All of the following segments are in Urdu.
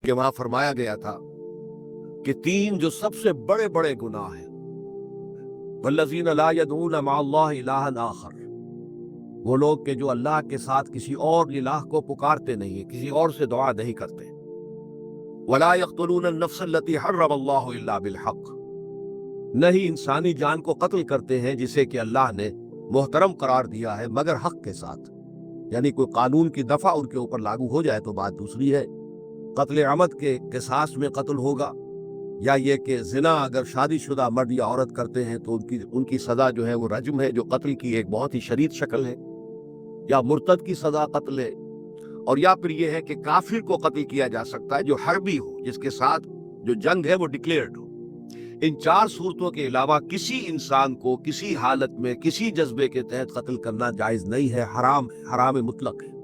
کہ وہاں فرمایا گیا تھا کہ 3 جو سب سے بڑے بڑے گناہ ہیں، والذین لا یدعون مع اللہ الہا آخر، وہ لوگ کہ جو اللہ کے ساتھ کسی اور الہ کو پکارتے نہیں، کسی اور سے دعا نہیں کرتے، ولا یقتلون النفس التي حرم اللہ الا بالحق، نہیں انسانی جان کو قتل کرتے ہیں جسے کہ اللہ نے محترم قرار دیا ہے مگر حق کے ساتھ، یعنی کوئی قانون کی دفعہ ان کے اوپر لاگو ہو جائے تو بات دوسری ہے۔ قتل عمد کے قصاص میں قتل ہوگا، یا یہ کہ زنا اگر شادی شدہ مرد یا عورت کرتے ہیں تو ان کی سزا جو ہے وہ رجم ہے، جو قتل کی ایک بہت ہی شدید شکل ہے، یا مرتد کی سزا قتل ہے، اور یا پھر یہ ہے کہ کافر کو قتل کیا جا سکتا ہے جو حربی ہو، جس کے ساتھ جو جنگ ہے وہ ڈکلیئرڈ ہو۔ ان 4 صورتوں کے علاوہ کسی انسان کو کسی حالت میں کسی جذبے کے تحت قتل کرنا جائز نہیں ہے، حرام ہے، حرام مطلق ہے۔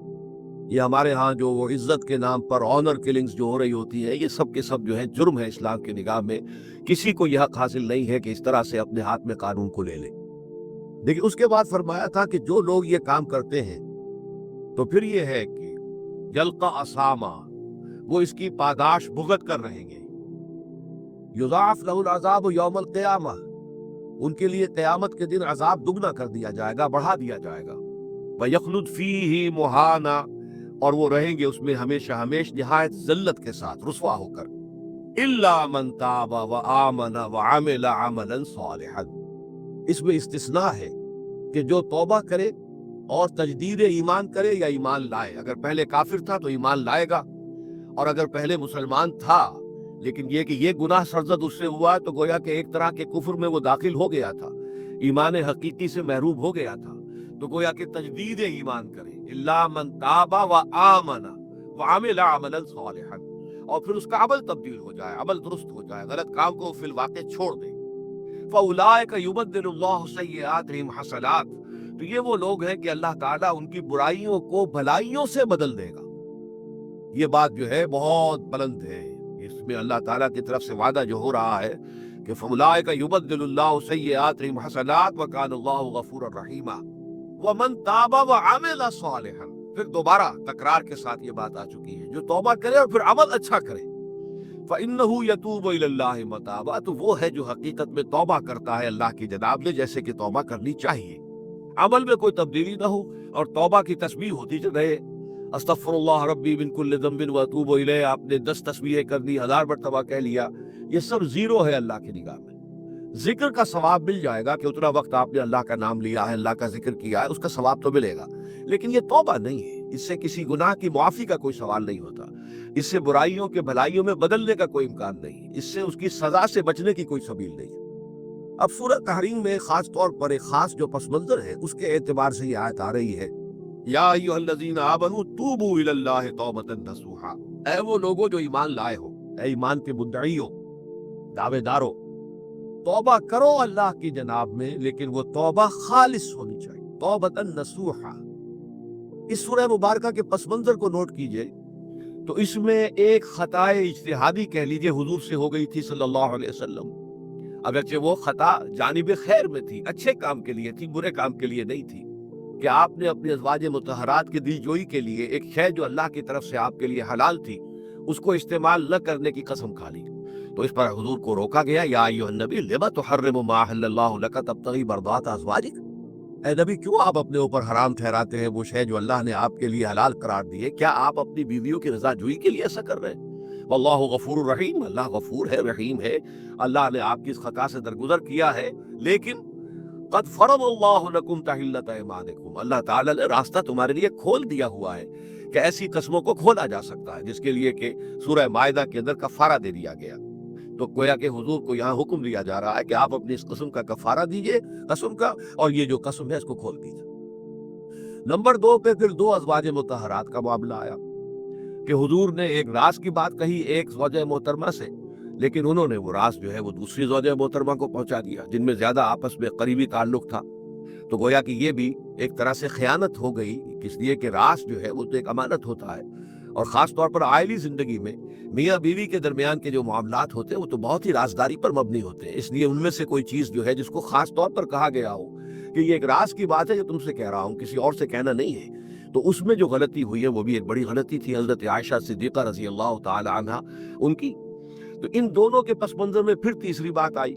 یہ ہمارے ہاں جو وہ عزت کے نام پر آنر کلنگز جو ہو رہی ہوتی ہے، یہ سب کے سب جو ہے جرم ہے اسلام کی نگاہ میں۔ کسی کو یہ حق حاصل نہیں ہے کہ اس طرح سے اپنے ہاتھ میں قانون کو لے لے۔ لیکن اس کے بعد فرمایا تھا کہ جو لوگ یہ کام کرتے ہیں تو پھر یہ ہے کہ یلقا اساما، وہ اس کی پاداش بھگت کر رہیں گے۔ یضاعف لہ العذاب یوم القیامہ، ان کے لیے قیامت کے دن عذاب دگنا کر دیا جائے گا، بڑھا دیا جائے گا۔ وَيَخْلُدْ فِيهِ مُهَانًا، اور وہ رہیں گے اس میں ہمیشہ ہمیش نہایت ذلت کے ساتھ، رسوا ہو کر۔ إِلَّا مَنْ تَابَ وَآمَنَ وَعَمِلَ عَمَلًا صَالِحًا، اس میں استثناء ہے کہ جو توبہ کرے اور تجدید ایمان کرے یا ایمان لائے۔ اگر پہلے کافر تھا تو ایمان لائے گا، اور اگر پہلے مسلمان تھا لیکن یہ کہ یہ گناہ سرزد اس سے ہوا تو گویا کہ ایک طرح کے کفر میں وہ داخل ہو گیا تھا، ایمان حقیقی سے محروم ہو گیا تھا، تو گویا کہ تجدید ایمان کرے۔ الا من تاب وآمن وعمل عملا صالحا، اور پھر اس کا عمل تبدیل ہو جائے، عمل درست ہو جائے، غلط کام کو فی الواقع چھوڑ دے۔ فاولئک یبدل اللہ سیئاتہم حسنات، تو یہ وہ لوگ ہیں کہ اللہ تعالیٰ ان کی برائیوں کو بھلائیوں سے بدل دے گا۔ یہ بات جو ہے بہت بلند ہے، اس میں اللہ تعالیٰ کی طرف سے وعدہ جو ہو رہا ہے کہ فاولئک یبدل اللہ سیئاتہم حسنات وکان اللہ غفورا رحیما ومن تاب وعمل صالحا، پھر دوبارہ تکرار کے ساتھ یہ بات آ چکی ہے، جو توبہ کرے اور پھر عمل اچھا کرے، فإنہ یتوب الی اللہ متابا، تو وہ ہے جو حقیقت میں توبہ کرتا ہے اللہ کی جناب میں جیسے کہ توبہ کرنی چاہیے، عمل میں کوئی تبدیلی نہ ہو، اور توبہ کی تسبیح ہوتی رہے، استغفر اللہ ربی من کل ذنب واتوب الیہ، آپ نے 10 تسبیحیں کر دی، 1000 مرتبہ کہہ لیا، یہ سب زیرو ہے اللہ کی نگاہ میں۔ ذکر کا ثواب مل جائے گا کہ اتنا وقت آپ نے اللہ کا نام لیا ہے، اللہ کا ذکر کیا ہے، اس کا ثواب تو ملے گا، لیکن یہ توبہ نہیں ہے، اس سے کسی گناہ کی معافی کا کوئی سوال نہیں ہوتا، اس سے برائیوں کے بھلائیوں میں بدلنے کا کوئی امکان نہیں، اس سے اس کی سزا سے بچنے کی کوئی سبیل نہیں۔ اب سورہ تحریم میں خاص طور پر ایک خاص جو پس منظر ہے اس کے اعتبار سے یہ آیت آ رہی ہے، یا ایھا الذین آمنوا توبوا الی اللہ توبۃ نصوحا، اے وہ لوگوں جو ایمان لائے ہو، اے ایمان کے مدعیوں، دعوے داروں، توبہ کرو اللہ کی جناب میں، لیکن وہ توبہ خالص ہونی چاہیے، توبۃ نصوحا۔ اس سورہ مبارکہ کے پس منظر کو نوٹ کیجئے تو اس میں ایک خطائے اجتہادی کہہ لیجئے حضور سے ہو گئی تھی صلی اللہ علیہ وسلم، اگرچہ وہ خطا جانب خیر میں تھی، اچھے کام کے لیے تھی، برے کام کے لیے نہیں تھی، کہ آپ نے اپنی ازواج مطہرات کی دل جوئی کے لیے ایک شے جو اللہ کی طرف سے آپ کے لیے حلال تھی اس کو استعمال نہ کرنے کی قسم کھا لی، تو اس پر حضور کو روکا گیا، یا ایھا النبی لم تحرم ما احل اللہ لک تبتغی مرضات ازواجک، اے نبی کیوں آپ اپنے اوپر حرام ٹھہراتے ہیں وہ شے جو اللہ نے آپ کے لیے حلال قرار دی ہے؟ کیا آپ اپنی بیویوں کی رضا جوئی کے لیے ایسا کر رہے ہیں؟ واللہ غفور الرحیم، اللہ غفور ہے، رحیم ہے، اللہ نے آپ کی اس خطا سے درگزر کیا ہے، لیکن قد فرض اللہ لکم تحلۃ ایمانکم، اللہ تعالیٰ نے راستہ تمہارے لیے کھول دیا ہوا ہے کہ ایسی قسموں کو کھولا جا سکتا ہے، جس کے لیے کہ سورہ مائدہ کے اندر کفارہ دے دیا گیا، تو گویا کہ حضور کو یہاں حکم دیا جا رہا ہے کہ آپ اپنی اس قسم کا کفارہ دیجئے، قسم کا، اور یہ جو قسم ہے اس کو کھول دیجئے۔ نمبر 2 پہ پھر 2 ازواج مطہرات کا معاملہ آیا کہ حضور نے ایک راز کی بات کہی ایک زوجہ محترمہ سے، لیکن انہوں نے وہ راز جو ہے وہ دوسری زوجہ محترمہ کو پہنچا دیا جن میں زیادہ آپس میں قریبی تعلق تھا، تو گویا کہ یہ بھی ایک طرح سے خیانت ہو گئی، اس لیے کہ راز جو ہے وہ تو ایک امانت ہوتا ہے، اور خاص طور پر عائلی زندگی میں میاں بیوی کے درمیان کے جو معاملات ہوتے ہیں وہ تو بہت ہی رازداری پر مبنی ہوتے ہیں، اس لیے ان میں سے کوئی چیز جو ہے جس کو خاص طور پر کہا گیا ہو کہ یہ ایک راز کی بات ہے جو تم سے کہہ رہا ہوں، کسی اور سے کہنا نہیں ہے، تو اس میں جو غلطی ہوئی ہے وہ بھی ایک بڑی غلطی تھی حضرت عائشہ صدیقہ رضی اللہ تعالی عنہا ان کی۔ تو ان دونوں کے پس منظر میں پھر تیسری بات آئی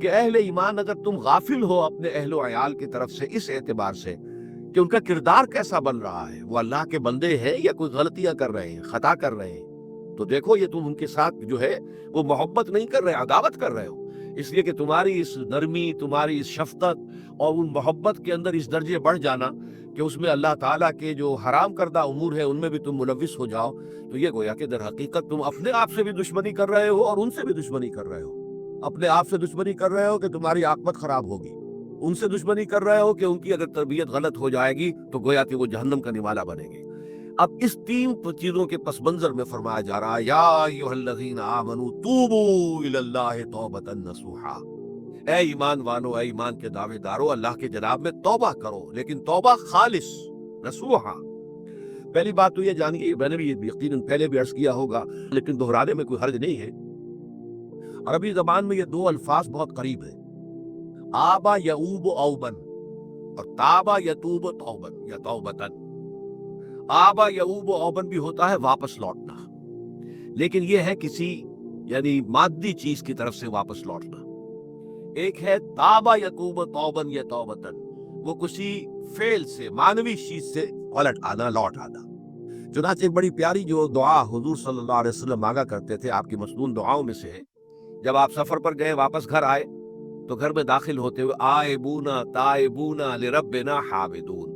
کہ اہل ایمان اگر تم غافل ہو اپنے اہل و عیال کی طرف سے اس اعتبار سے کہ ان کا کردار کیسا بن رہا ہے، وہ اللہ کے بندے ہیں یا کوئی غلطیاں کر رہے ہیں، خطا کر رہے ہیں، تو دیکھو یہ تم ان کے ساتھ جو ہے وہ محبت نہیں کر رہے، عداوت کر رہے ہو، اس لیے کہ تمہاری اس نرمی، تمہاری اس شفقت اور ان محبت کے اندر اس درجے بڑھ جانا کہ اس میں اللہ تعالیٰ کے جو حرام کردہ امور ہیں ان میں بھی تم ملوث ہو جاؤ، تو یہ گویا کہ در حقیقت تم اپنے آپ سے بھی دشمنی کر رہے ہو اور ان سے بھی دشمنی کر رہے ہو۔ اپنے آپ سے دشمنی کر رہے ہو کہ تمہاری عاقبت خراب ہوگی، ان سے دشمنی کر رہے ہو کہ ان کی اگر تربیت غلط ہو جائے گی تو گویا کہ وہ جہنم کا نوالا بنے گے۔ اب اس تین چیزوں کے پس منظر میں فرمایا جا رہا ہے، یا ایھا الذین آمنوا توبوا الی اللہ توبۃ نصوحا، اے ایمان والو، اے ایمان کے دعوے دارو، اللہ کے جناب میں توبہ کرو، لیکن توبہ خالص نصوحا۔ پہلی بات تو یہ جانیے، میں نے بھی یقیناً پہلے بھی عرض کیا ہوگا لیکن دہرانے میں کوئی حرج نہیں ہے، عربی زبان میں یہ دو الفاظ بہت قریب ہیں، آبا یعوب اوبن اور تابا یتوب توبن یا توبتن۔ آبا یعوب اوبن بھی ہوتا ہے واپس لوٹنا، لیکن یہ ہے کسی یعنی مادی چیز کی طرف سے واپس لوٹنا۔ ایک ہے تابا یتوب توبن یا توبتن، وہ کسی فعل سے، معنوی چیز سے پلٹ آنا، لوٹ آنا۔ چنانچہ ایک بڑی پیاری جو دعا حضور صلی اللہ علیہ وسلم مانگا کرتے تھے، آپ کی مسنون دعاؤں میں سے ہے، جب آپ سفر پر گئے واپس گھر آئے تو گھر میں داخل ہوتے ہوئے آئبونا تائبونا لربنا حامدون،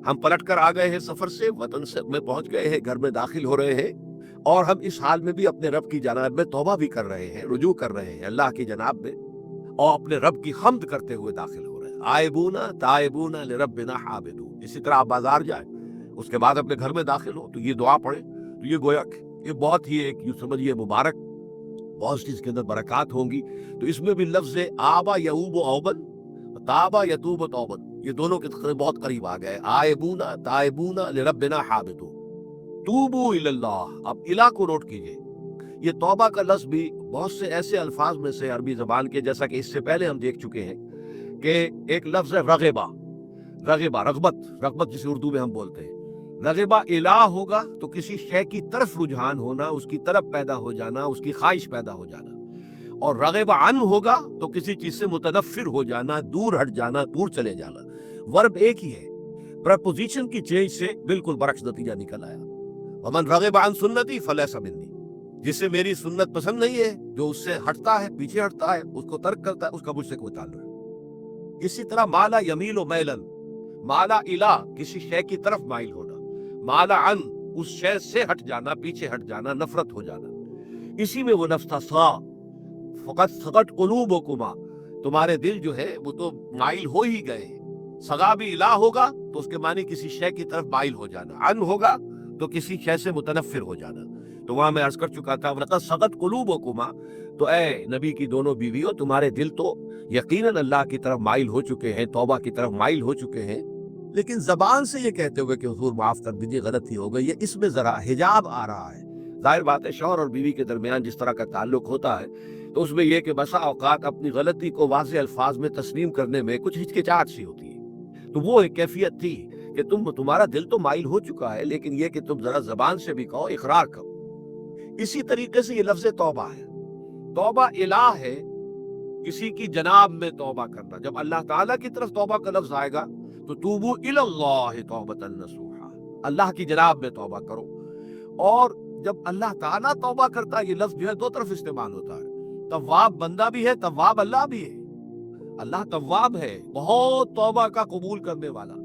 ہم پلٹ کر آ گئے ہیں سفر سے، وطن سے میں پہنچ گئے ہیں، گھر میں داخل ہو رہے ہیں اور ہم اس حال میں بھی اپنے رب کی جناب میں توبہ بھی کر رہے ہیں، رجوع کر رہے ہیں اللہ کی جناب میں، اور اپنے رب کی حمد کرتے ہوئے داخل ہو رہے ہیں۔ آئبونا تائبونا لربنا حامدون۔ اسی طرح آپ بازار جائیں، اس کے بعد اپنے گھر میں داخل ہو تو یہ دعا پڑھیں، تو یہ گویا کہ یہ بہت ہی ایک یوں سمجھیے مبارک، بہت سی اس کے اندر برکات ہوں گی۔ تو اس میں بھی لفظ آبا یعوب اوبن، تابا یتوب توبن، یہ دونوں کے بہت قریب آ گئے، آئبونا تائبونا لربنا حامدون، توبو الی اللہ۔ اب الہ کو نوٹ کیجئے، یہ توبہ کا لفظ بھی بہت سے ایسے الفاظ میں سے عربی زبان کے، جیسا کہ اس سے پہلے ہم دیکھ چکے ہیں کہ ایک لفظ ہے رغبہ، رغبہ رغبت جسے اردو میں ہم بولتے ہیں، رغبہ الہ ہوگا تو کسی شے کی طرف رجحان ہونا، اس کی طرف پیدا ہو جانا، اس کی خواہش پیدا ہو جانا، اور رغبہ عن ہوگا تو کسی چیز سے متنفر ہو جانا، دور ہٹ جانا، دور چلے جانا۔ ورب ایک ہی ہے، پرپوزیشن کی چینج سے بالکل برعکس نتیجہ نکل آیا۔ ومن رغب عن سنتی فلیس منی، جسے میری سنت پسند نہیں ہے، جو اس سے ہٹتا ہے، پیچھے ہٹتا ہے، اس کو ترک کرتا ہے، اس کا مجھ سے کوئی تعلق نہیں۔ اسی طرح مالا یمیل و میلن، مالا الہ کسی شے کی طرف مائل ہونا، مالا عن اس شے سے ہٹ جانا، پیچھے ہٹ جانا، نفرت ہو جانا۔ اسی میں وہ لفظ تھا سا، فقط سقط قلوبکما، تمہارے دل جو ہے وہ تو مائل ہو ہی گئے۔ سغا بھی الہ ہوگا تو اس کے معنی کسی شے کی طرف مائل ہو جانا، عن ہوگا تو کسی شے سے متنفر ہو جانا۔ تو وہاں میں عرض کر چکا تھا وَلَقَدْ سَغَتْ قُلُوبُكُمَا، تو اے نبی کی دونوں بیویوں، تمہارے دل تو یقیناً اللہ کی طرف مائل ہو چکے ہیں، توبہ کی طرف مائل ہو چکے ہیں، لیکن زبان سے یہ کہتے ہوئے کہ حضور معاف کر دیجیے غلطی ہو گئی ہے، اس میں ذرا حجاب آ رہا ہے۔ ظاہر بات ہے شوہر اور بیوی کے درمیان جس طرح کا تعلق ہوتا ہے تو اس میں یہ کہ بسا اوقات اپنی غلطی کو واضح الفاظ میں تسلیم کرنے میں کچھ ہچکچاہٹ سی ہوتی ہے، تو وہ ایک کیفیت تھی کہ تمہارا دل تو مائل ہو چکا ہے، لیکن یہ کہ تم ذرا زبان سے بھی کہو، اقرار کرو۔ اسی طریقے سے یہ لفظ توبہ ہے، توبہ الہ ہے، کسی کی جناب میں توبہ کرنا۔ جب اللہ تعالیٰ کی طرف توبہ کا لفظ آئے گا تو توبو الی اللہ توبۃ نصوحا، اللہ کی جناب میں توبہ کرو۔ اور جب اللہ تعالیٰ توبہ کرتا ہے، یہ لفظ جو ہے دو طرف استعمال ہوتا ہے، تواب بندہ بھی ہے، تواب اللہ بھی ہے۔ اللہ تواب ہے، بہت توبہ کا قبول کرنے والا،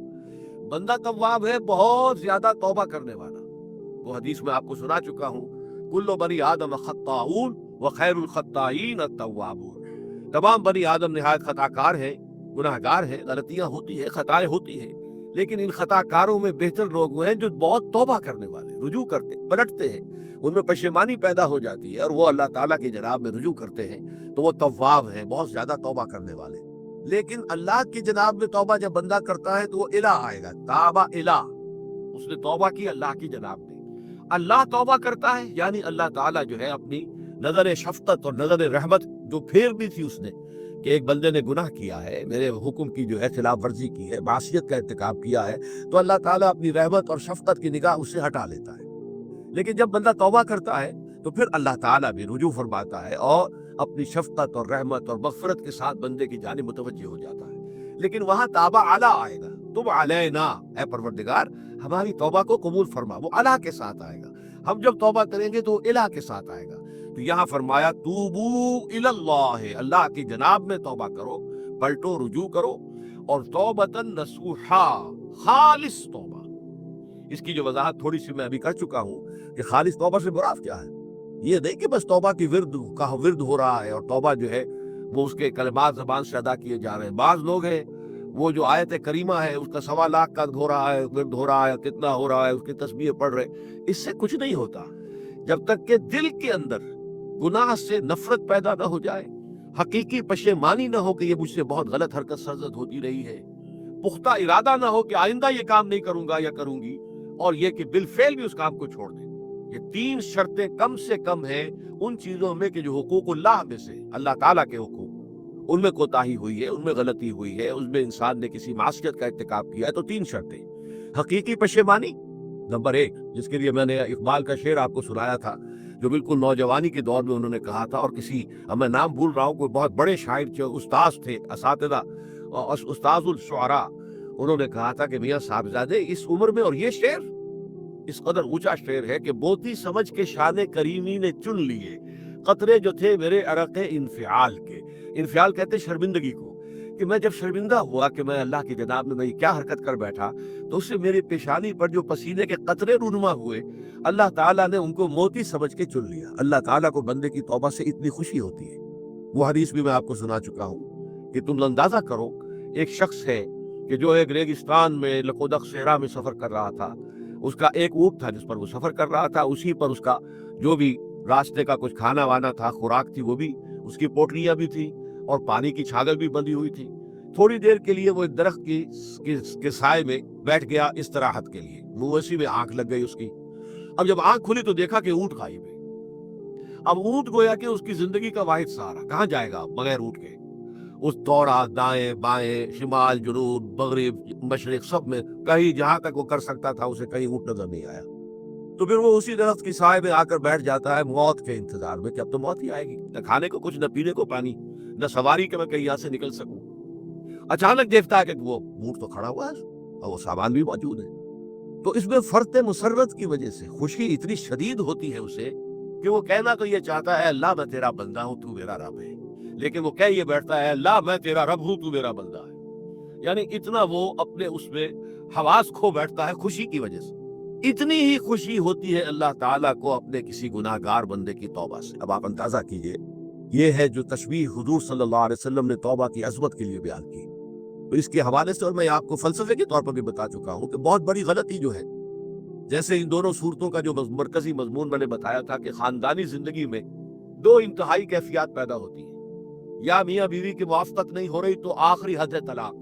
بندہ تواب ہے، بہت زیادہ توبہ کرنے والا۔ وہ حدیث میں آپ کو سنا چکا ہوں، کل بنی آدم خطاؤون وخیر الخطائین التوابون، تمام بنی آدم نہایت خطا کار ہیں، گناہ گار ہیں، غلطیاں ہوتی ہیں، خطائیں ہوتی ہیں، لیکن ان خطا کاروں میں بہتر لوگ وہ ہیں جو بہت توبہ کرنے والے، رجوع کرتے، پلٹتے ہیں، ان میں پشیمانی پیدا ہو جاتی ہے اور وہ اللہ تعالیٰ کی جناب میں رجوع کرتے ہیں، تو وہ تواب ہیں، بہت زیادہ توبہ کرنے والے۔ لیکن اللہ کی جناب میں توبہ جب بندہ کرتا ہے تو وہ الہ آئے گا، تابہ الہ، اس نے توبہ کی اللہ کی جناب میں۔ اللہ توبہ کرتا ہے یعنی اللہ تعالیٰ جو ہے اپنی نظر شفقت اور نظر رحمت جو پھیر دی تھی اس نے کہ ایک بندے نے گناہ کیا ہے، میرے حکم کی جو ہے خلاف ورزی کی ہے، معصیت کا ارتکاب کیا ہے، تو اللہ تعالیٰ اپنی رحمت اور شفقت کی نگاہ اس سے ہٹا لیتا ہے۔ لیکن جب بندہ توبہ کرتا ہے تو پھر اللہ تعالیٰ بھی رجوع فرماتا ہے اور اپنی شفقت اور رحمت اور مغفرت کے ساتھ بندے کی جانب متوجہ ہو جاتا ہے۔ لیکن وہاں تابع علی آئے گا، تب علینا، اے پروردگار ہماری توبہ کو قبول فرما، وہ علی کے ساتھ آئے گا۔ ہم جب توبہ کریں گے تو الہ کے ساتھ آئے گا۔ تو یہاں فرمایا توبو الی اللہ، اللہ کی جناب میں توبہ کرو، پلٹو، رجوع کرو، اور توبۃ نصوحا، خالص توبہ۔ اس کی جو وضاحت تھوڑی سی میں ابھی کر چکا ہوں کہ خالص توبہ سے مراد کیا ہے۔ یہ نہیں کہ بس توبہ کی ورد ہو رہا ہے اور توبہ جو ہے وہ اس کے کلمات زبان سے ادا کیے جا رہے ہیں۔ بعض لوگ ہیں وہ جو آیت کریمہ ہے اس کا 1.25 لاکھ کا ہو رہا ہے، ورد ہو رہا ہے، کتنا ہو رہا ہے، اس کی تسبیح پڑھ رہے، اس سے کچھ نہیں ہوتا جب تک کہ دل کے اندر گناہ سے نفرت پیدا نہ ہو جائے، حقیقی پشیمانی نہ ہو کہ یہ مجھ سے بہت غلط حرکت سرزد ہوتی رہی ہے، پختہ ارادہ نہ ہو کہ آئندہ یہ کام نہیں کروں گا یا کروں گی، اور یہ کہ بالفعل بھی اس کام کو چھوڑ دیں۔ یہ 3 شرطیں کم سے کم ہیں ان چیزوں میں کہ جو حقوق اللہ میں سے، اللہ تعالیٰ کے حقوق، ان میں کوتاہی ہوئی ہے، ان میں غلطی ہوئی ہے، ان میں انسان نے کسی معصیت کا ارتکاب کیا ہے، تو 3 شرطیں۔ حقیقی پشیمانی نمبر 1، جس کے لیے میں نے اقبال کا شعر آپ کو سنایا تھا، جو بالکل نوجوانی کے دور میں انہوں نے کہا تھا، اور کسی، اب میں نام بھول رہا ہوں، کوئی بہت بڑے شاعر جو استاذ تھے، اساتذہ، استاذ الشعراء، انہوں نے کہا تھا کہ میاں صاحبزادے اس عمر میں، اور یہ شعر اس قدر اونچا شعر ہے کہ موتی سمجھ کے شان کریمی نے چن لیے قطرے جو تھے میرے عرق انفعال کے۔ انفعال کہتے شرمندگی کو، کہ میں جب شرمندہ ہوا کہ میں اللہ کی جناب میں کیا حرکت کر بیٹھا، تو اس سے میری پیشانی پر جو پسینے کے قطرے رونما ہوئے، اللہ تعالیٰ نے ان کو موتی سمجھ کے چن لیا۔ اللہ تعالیٰ کو بندے کی توبہ سے اتنی خوشی ہوتی ہے۔ وہ حدیث بھی میں آپ کو سنا چکا ہوں کہ تم اندازہ کرو، ایک شخص ہے کہ جو ایک ریگستان میں لقودق صحرا میں سفر کر رہا تھا، اس کا ایک اونٹ تھا جس پر وہ سفر کر رہا تھا، اسی پر اس کا جو بھی راستے کا کچھ کھانا وانا تھا، خوراک تھی، وہ بھی، اس کی پوٹلیاں بھی تھی، اور پانی کی چھاگل بھی بندھی ہوئی تھی۔ تھوڑی دیر کے لیے وہ ایک درخت کے سائے میں بیٹھ گیا استراحت کے لیے، مویشی میں آنکھ لگ گئی اس کی۔ اب جب آنکھ کھلی تو دیکھا کہ اونٹ غائب ہے۔ اب اونٹ گویا کہ اس کی زندگی کا واحد سہارا، کہاں جائے گا بغیر اونٹ کے؟ اس دوڑا دائیں بائیں، شمال جنوب مغرب مشرق، سب میں کہیں جہاں تک وہ کر سکتا تھا اسے کہیں اونٹ نظر نہیں آیا۔ تو پھر وہ اسی درخت کی سائے میں آ کر بیٹھ جاتا ہے موت کے انتظار میں کہ اب تو موت ہی آئے گی، نہ کھانے کو کچھ، نہ پینے کو پانی، نہ سواری کہ میں کہیں یہاں سے نکل سکوں۔ اچانک دیکھتا ہے کہ وہ اونٹ تو کھڑا ہوا ہے اور وہ سامان بھی موجود ہے۔ تو اس میں فرط مسرت کی وجہ سے خوشی اتنی شدید ہوتی ہے اسے کہ وہ کہنا تو یہ چاہتا ہے اللہ میں تیرا بندہ ہوں تو میرا رب ہے، لیکن وہ کہہ یہ بیٹھتا ہے اللہ میں تیرا رب ہوں تو میرا بندہ ہے۔ یعنی اتنا وہ اپنے اس میں حواس کھو بیٹھتا ہے خوشی کی وجہ سے۔ اتنی ہی خوشی ہوتی ہے اللہ تعالیٰ کو اپنے کسی گناہ گار بندے کی توبہ سے۔ اب آپ اندازہ کیجئے، یہ ہے جو تشبیہ حضور صلی اللہ علیہ وسلم نے توبہ کی عظمت کے لیے بیان کی۔ تو اس کے حوالے سے، اور میں آپ کو فلسفے کے طور پر بھی بتا چکا ہوں کہ بہت بڑی غلطی جو ہے، جیسے ان دونوں صورتوں کا جو مرکزی مضمون میں نے بتایا تھا کہ خاندانی زندگی میں 2 انتہائی کیفیات پیدا ہوتی ہیں، یا میاں بیوی کی موافقت نہیں ہو رہی تو آخری حد ہے طلاق،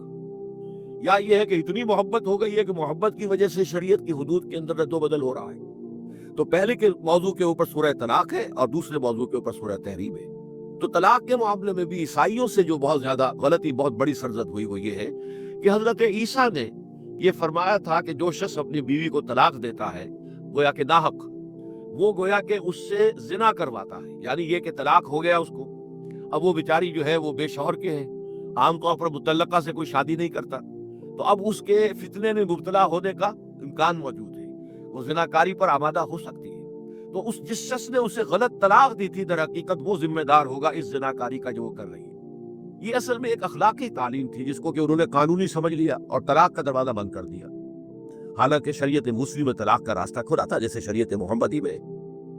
یا یہ ہے کہ اتنی محبت ہو گئی ہے کہ محبت کی وجہ سے شریعت کی حدود کے اندر رد و بدل ہو رہا ہے۔ تو پہلے کے موضوع کے اوپر سورہ طلاق ہے اور دوسرے موضوع کے اوپر سورہ تحریم ہے۔ تو طلاق کے معاملے میں بھی عیسائیوں سے جو بہت زیادہ غلطی، بہت بڑی سرزد ہوئی، وہ یہ ہے کہ حضرت عیسیٰ نے یہ فرمایا تھا کہ جو شخص اپنی بیوی کو طلاق دیتا ہے گویا کہ ناحق، وہ گویا کہ اس سے زنا کرواتا ہے، یعنی یہ کہ طلاق ہو گیا اس کو، اب وہ بیچاری جو ہے وہ بے شوہر کے ہیں، عام طور پر مطلقہ سے کوئی شادی نہیں کرتا، تو اب اس کے فتنے میں مبتلا ہونے کا امکان موجود ہے، وہ زناکاری پر آمادہ ہو سکتی ہے۔ تو جس شخص نے اسے غلط طلاق دی تھی، در حقیقت وہ ذمہ دار ہوگا اس زناکاری کا جو وہ کر رہی ہے۔ یہ اصل میں ایک اخلاقی تعلیم تھی جس کو کہ انہوں نے قانونی سمجھ لیا اور طلاق کا دروازہ بند کر دیا، حالانکہ شریعت مسلم میں طلاق کا راستہ کھلا تھا، جیسے شریعت محمدی میں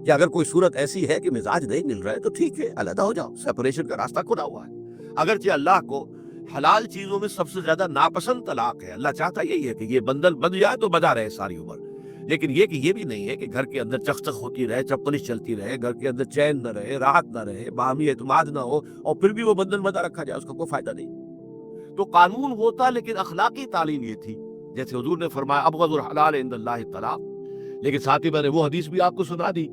کہ اگر کوئی صورت ایسی ہے کہ مزاج نہیں مل رہا ہے تو ٹھیک ہے، علیحدہ ہو جاؤ، سیپریشن کا راستہ کھلا ہوا ہے۔ اگرچہ اللہ کو حلال چیزوں میں سب سے زیادہ ناپسند طلاق ہے، اللہ چاہتا یہی ہے کہ یہ بندل بن جائے تو بجا رہے ساری عمر، لیکن یہ بھی نہیں ہے کہ گھر کے اندر چکچک ہوتی رہے، چپلش چلتی رہے، گھر کے اندر چین نہ رہے، راحت نہ رہے، باہمی اعتماد نہ ہو، اور پھر بھی وہ بندل بندہ رکھا جائے، اس کا کوئی فائدہ نہیں۔ تو قانون ہوتا، لیکن اخلاقی تعلیم یہ تھی، جیسے حضور نے فرمایا ابغض الحلال عند اللہ الطلاق، لیکن ساتھ ہی میں نے وہ حدیث بھی آپ کو سنا دی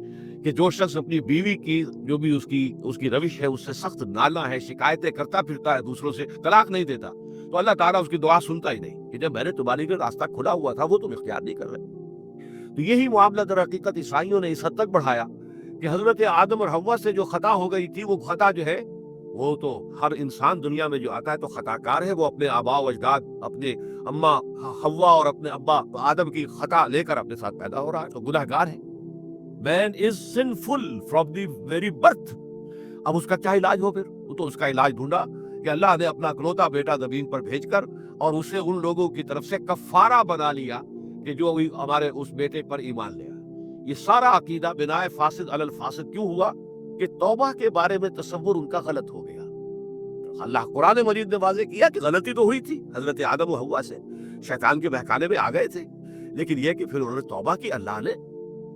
کہ جو شخص اپنی بیوی کی جو بھی اس کی روش ہے اس سے سخت نالا ہے، شکایتیں کرتا پھرتا ہے دوسروں سے، طلاق نہیں دیتا، تو اللہ تعالیٰ اس کی دعا سنتا ہی نہیں کہ جب میں نے تمہارے لیے راستہ کھلا ہوا تھا وہ تم اختیار نہیں کر رہے۔ تو یہی معاملہ در حقیقت عیسائیوں نے اس حد تک بڑھایا کہ حضرت آدم اور حوا سے جو خطا ہو گئی تھی، وہ خطا جو ہے وہ تو ہر انسان دنیا میں جو آتا ہے تو خطا کار ہے، وہ اپنے آباء و اجداد، اپنے اماں حوا اور اپنے ابا آدم کی خطا لے کر اپنے ساتھ پیدا ہو رہا ہے، تو گناہ گار ہے۔ Man is sinful from the very birth. اب اس کا کیا علاج ہو پھر؟ وہ تو اس کا علاج ڈھونڈا کہ اللہ نے اپنا اکلوتا بیٹا زمین پر بھیج کر اور اسے ان لوگوں کی طرف سے کفارہ بنا لیا کہ جو ہمارے اس بیٹے پر ایمان لیا۔ یہ سارا عقیدہ بنائے فاسد علی الفاسد کیوں ہوا؟ کہ توبہ کے بارے میں تصور ان کا غلط ہو گیا۔ اللہ قرآن مجید نے واضح کیا کہ غلطی تو ہوئی تھی حضرت آدم و حوا سے، شیطان کے بہکانے میں آ گئے تھے، لیکن یہ کہ پھر انہوں نے توبہ کی، اللہ نے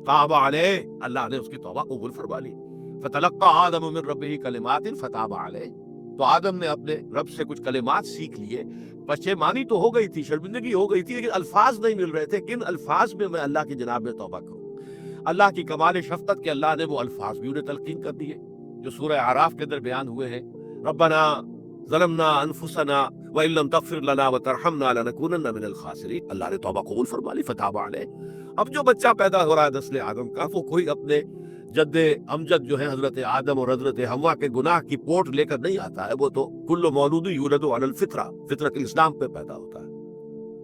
تاب علیہ، اللہ نے اس کی توبہ قبول فرما لی۔ فتلقى آدم من ربہ کلمات فتاب علیہ، تو آدم نے اپنے رب سے کچھ کلمات سیکھ لیے، پشیمانی تو ہو گئی تھی، شرمندگی ہو گئی تھی، لیکن الفاظ نہیں مل رہے تھے، کن الفاظ میں میں اللہ کی جناب میں توبہ کروں؟ اللہ کی کمال شفقت کے اللہ نے وہ الفاظ بھی انہیں تلقین کر دیے جو سورہ اعراف کے اندر بیان ہوئے ہیں، ربنا ظلمنا انفسنا وان لم تغفر لنا وترحمنا لنکونن من الخاسرین۔ اللہ نے توبہ قبول فرما لی، فتاب علیہ۔ اب جو بچہ پیدا ہو رہا ہے نسل آدم کا، وہ کوئی اپنے جد امجد جو ہے حضرت آدم اور حضرت حوا کے گناہ کی پورٹ لے کر نہیں آتا ہے، وہ تو کل مولود یولد علی الفطرہ، فطرت الاسلام پہ پیدا ہوتا ہے۔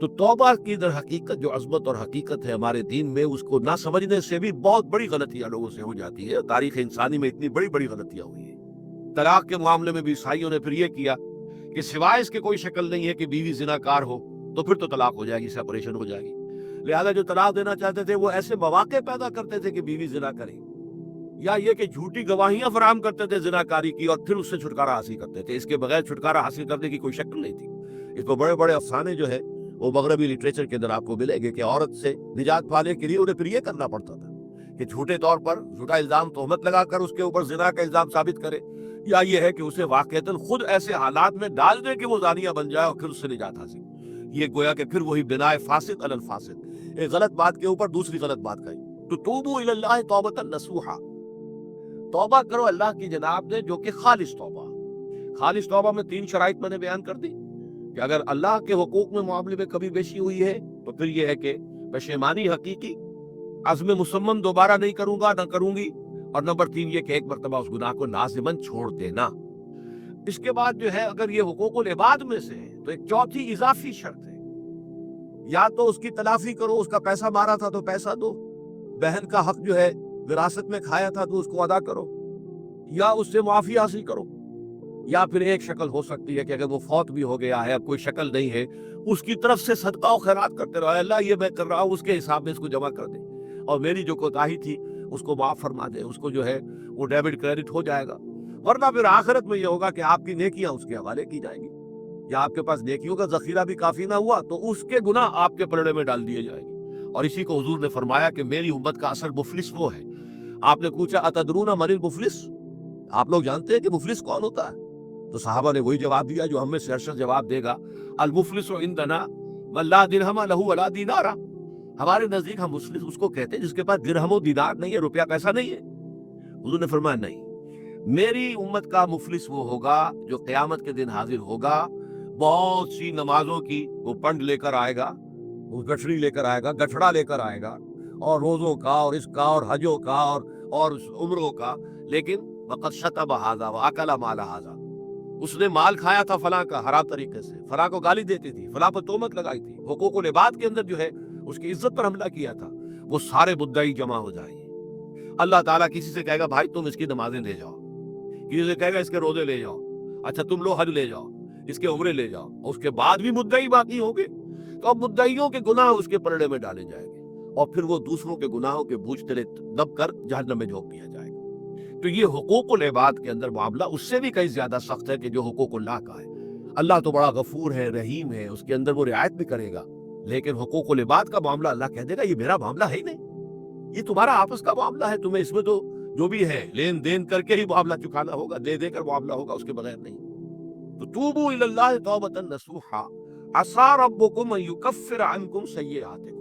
تو توبہ کی در حقیقت جو عظمت اور حقیقت ہے ہمارے دین میں، اس کو نہ سمجھنے سے بھی بہت بڑی غلطیاں لوگوں سے ہو جاتی ہے۔ تاریخ انسانی میں اتنی بڑی بڑی غلطیاں ہوئی ہیں۔ طلاق کے معاملے میں بھی عیسائیوں نے پھر یہ کیا کہ سوائے اس کے کوئی شکل نہیں ہے کہ بیوی زنا کار ہو تو پھر تو طلاق ہو جائے گی، سیپریشن ہو جائے گی، لہذا جو طلاق دینا چاہتے تھے وہ ایسے مواقع پیدا کرتے تھے کہ بیوی زنا کرے، یا یہ کہ جھوٹی گواہیاں فراہم کرتے تھے زنا کاری کی اور پھر اس سے چھٹکارا حاصل کرتے تھے۔ اس کے بغیر چھٹکارا حاصل کرنے کی کوئی شکل نہیں تھی۔ اس کو بڑے بڑے افسانے جو ہے وہ مغربی لٹریچر کے اندر آپ کو ملیں گے کہ عورت سے نجات پانے کے لیے انہیں پھر یہ کرنا پڑتا تھا کہ جھوٹے طور پر جھوٹا الزام تہمت لگا کر اس کے اوپر زنا کا الزام ثابت کرے، یا یہ ہے کہ اسے واقعتاً خود ایسے حالات میں ڈال دے کہ وہ زانیہ بن جائے اور پھر اس سے نجات حاصل۔ یہ گویا کہ پھر وہی بنائے فاسد علی الفاسد، ایک غلط بات کے اوپر دوسری غلط بات کہی۔ تو توبوا الی اللہ توبۃ نصوحا، توبہ کرو اللہ کی جناب نے جو کہ خالص توبہ۔ خالص توبہ میں 3 شرائط میں نے بیان کر دی کہ اگر اللہ کے حقوق میں معاملے میں کبھی بیشی ہوئی ہے تو پھر یہ ہے کہ پشیمانی حقیقی، عزم مصمم دوبارہ نہیں کروں گا، نہ کروں گی، اور نمبر 3 یہ کہ ایک مرتبہ اس گناہ کو لازماً چھوڑ دینا۔ اس کے بعد جو ہے اگر یہ حقوق العباد میں سے ہے تو ایک چوتھی اضافی شرط ہے، یا تو اس کی تلافی کرو، اس کا پیسہ مارا تھا تو پیسہ دو، بہن کا حق جو ہے وراثت میں کھایا تھا تو اس کو ادا کرو، یا اس سے معافی حاصل کرو، یا پھر ایک شکل ہو سکتی ہے کہ اگر وہ فوت بھی ہو گیا ہے، اب کوئی شکل نہیں ہے، اس کی طرف سے صدقہ و خیرات کرتے رہو، اللہ یہ میں کر رہا ہوں اس کے حساب میں اس کو جمع کر دے، اور میری جو کوتاہی تھی اس کو معاف فرما دے، اس کو جو ہے وہ ڈیبٹ کریڈٹ ہو جائے گا، ورنہ پھر آخرت میں یہ ہوگا کہ آپ کی نیکیاں اس کے حوالے کی جائیں گی، یا آپ کے پاس نیکیوں کا ذخیرہ بھی کافی نہ ہوا تو اس کے گناہ آپ کے پلڑے میں ڈال دیے جائیں گے۔ اور اسی کو حضور نے فرمایا کہ میری امت کا اصل مفلس وہ ہے۔ آپ نے پوچھا اتدرون من المفلس، آپ لوگ جانتے ہیں کہ مفلس کون ہوتا ہے؟ تو صحابہ نے وہی جواب دیا جو ہم میں سے ارشد جواب دے گا، المفلس عندنا من لا درہم لہ ولا دینار، ہمارے نزدیک ہم مفلس اس کو کہتے ہیں جس کے پاس درہم و دینار نہیں ہے، روپیہ پیسہ نہیں ہے۔ حضور نے فرمایا نہیں، میری امت کا مفلس وہ ہوگا جو قیامت کے دن حاضر ہوگا، بہت سی نمازوں کی وہ پنڈ لے کر آئے گا، وہ گٹھڑی لے کر آئے گا، گٹھڑا لے کر آئے گا، اور روزوں کا اور اس کا اور حجوں کا اور عمروں کا، لیکن وقد شتم ھذا واکل مال ھذا، اس نے مال کھایا تھا فلاں کا حرام طریقے سے، فلاں کو گالی دیتی تھی، فلاں پر تہمت لگائی تھی، حقوق العباد کے اندر جو ہے اس کی عزت پر حملہ کیا تھا، وہ سارے مدعی جمع ہو جائیں گے۔ اللہ تعالیٰ کسی سے کہے گا بھائی تم اس کی نمازیں لے جاؤ، کسی سے کہے گا اس کے روزے لے جاؤ، اچھا تم لو حج لے جاؤ، اس کے عمرے لے جاؤ، اور اس کے بعد بھی مدعی باقی ہوں گے، تو اب مدعیوں کے گناہ اس کے پلڑے میں ڈالے جائیں گے، اور پھر وہ دوسروں کے گناہوں کے بوجھ تلے دب کر جہنم میں جھونک دیا جائے گا۔ تو یہ حقوق العباد کے اندر معاملہ اس سے بھی کئی زیادہ سخت ہے کہ جو حقوق اللہ کا ہے۔ اللہ تو بڑا غفور ہے، رحیم ہے، اس کے اندر وہ رعایت بھی کرے گا، لیکن حقوق العباد کا معاملہ اللہ کہہ دے گا یہ میرا معاملہ ہے ہی نہیں، یہ تمہارا آپس کا معاملہ ہے، تمہیں اس میں تو جو بھی ہے لین دین کر کے ہی معاملہ چکانا ہوگا، دے دے کر معاملہ ہوگا، اس کے بغیر نہیں۔ تو توبوا الی اللہ توبۃ نصوحا عسى ربکم ان یکفر عنکم سیئاتکم،